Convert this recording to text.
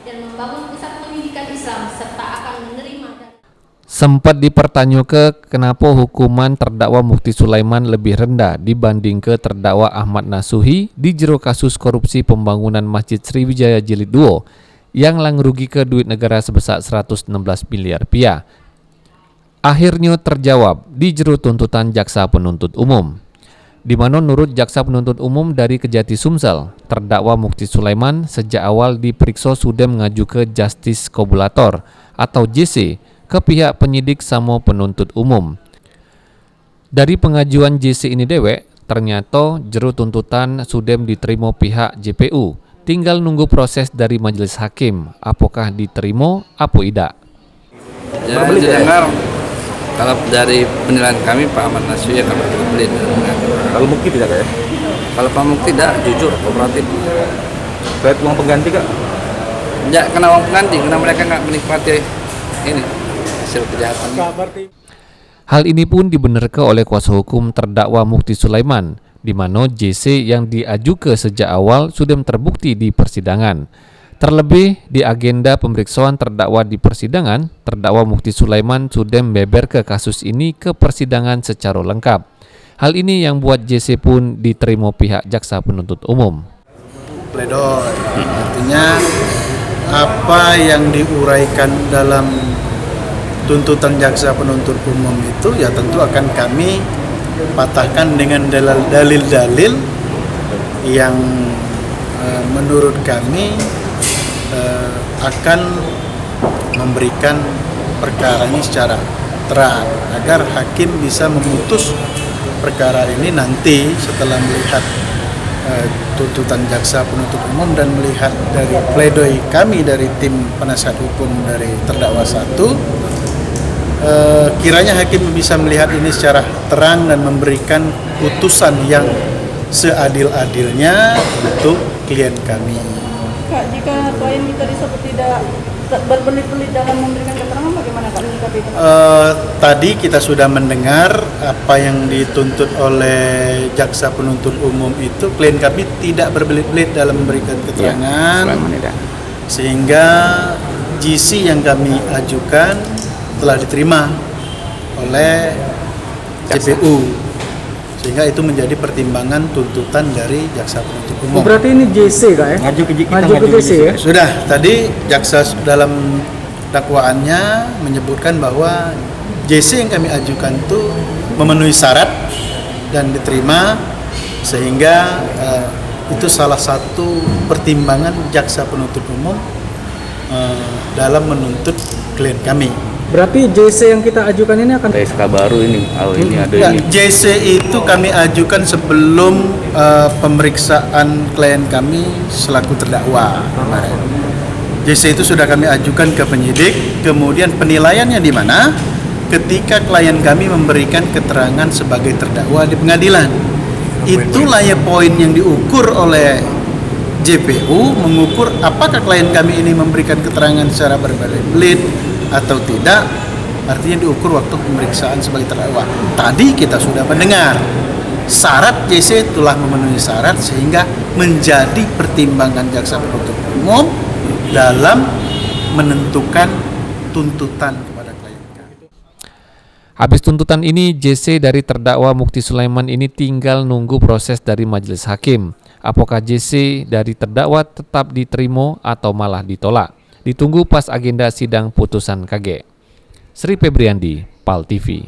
dan membangun pusat pendidikan Islam serta akan menerima. Sempat dipertanyakan kenapa hukuman terdakwa Mukti Sulaiman lebih rendah dibanding ke terdakwa Ahmad Nasuhi di jero kasus korupsi pembangunan Masjid Sriwijaya Jilid 2 yang langrugi ke duit negara sebesar 116 miliar rupiah. Akhirnya terjawab di jero tuntutan jaksa penuntut umum, di mana menurut jaksa penuntut umum dari Kejati Sumsel, terdakwa Mukti Sulaiman sejak awal diperiksa sudah mengaju ke Justice Kobulator atau JC ke pihak penyidik sama penuntut umum. Dari pengajuan JC ini dewek, ternyata jero tuntutan sudah diterima pihak JPU. Tinggal nunggu proses dari majelis hakim, apakah diterima apa tidak. Ya, dengar kalau dari penilaian kami Pak Ahmad Nasuhi akan berbelit. Kalau Mukti tidak ya? Kalau Pak Mukti tidak, jujur, kooperatif. Baik uang pengganti kak? Ya, kena uang pengganti, karena mereka nggak menikmati ini hasil kejahatan. Hal ini pun dibenarkan oleh kuasa hukum terdakwa Mukti Sulaiman, di mana JC yang diajukan sejak awal sudah terbukti di persidangan. Terlebih di agenda pemeriksaan terdakwa di persidangan, terdakwa Mukti Sulaiman sudah membeber ke kasus ini ke persidangan secara lengkap. Hal ini yang buat JC pun diterima pihak jaksa penuntut umum. Pledoi, artinya apa yang diuraikan dalam tuntutan jaksa penuntut umum itu ya tentu akan kami patahkan dengan dalil-dalil yang menurut kami akan memberikan perkara ini secara terang agar hakim bisa memutus perkara ini nanti setelah melihat tuntutan jaksa penuntut umum dan melihat dari pledoi kami dari tim penasihat hukum dari terdakwa 1, kiranya hakim bisa melihat ini secara terang dan memberikan putusan yang seadil-adilnya untuk klien kami. Kak, jika klien kita disebut tidak berbelit-belit dalam memberikan keterangan, bagaimana Kak menyikapi itu? Tadi kita sudah mendengar apa yang dituntut oleh jaksa penuntut umum itu, klien kami tidak berbelit-belit dalam memberikan keterangan, sehingga GC yang kami ajukan telah diterima oleh JPU. Sehingga itu menjadi pertimbangan tuntutan dari jaksa penuntut umum. Berarti ini JC Kak ya? Ngaju ke JC ya? Sudah, tadi jaksa dalam dakwaannya menyebutkan bahwa JC yang kami ajukan itu memenuhi syarat dan diterima, sehingga itu salah satu pertimbangan jaksa penuntut umum dalam menuntut klien kami. Berarti JC yang kita ajukan ini akan SK baru ini, ini ada ini. JC itu kami ajukan sebelum pemeriksaan klien kami selaku terdakwa kemarin. JC itu sudah kami ajukan ke penyidik, kemudian penilaiannya di mana? Ketika klien kami memberikan keterangan sebagai terdakwa di pengadilan. Itulah ya poin yang diukur oleh JPU, mengukur apakah klien kami ini memberikan keterangan secara berbelit-belit atau tidak, artinya diukur waktu pemeriksaan sebagai terdakwa. Tadi kita sudah mendengar syarat JC telah memenuhi syarat sehingga menjadi pertimbangan jaksa penuntut umum dalam menentukan tuntutan kepada klien. Habis tuntutan ini, JC dari terdakwa Mukti Sulaiman ini tinggal nunggu proses dari majelis hakim. Apakah JC dari terdakwa tetap diterima atau malah ditolak? Ditunggu pas agenda sidang putusan KG. Sri Febriandi, PAL TV.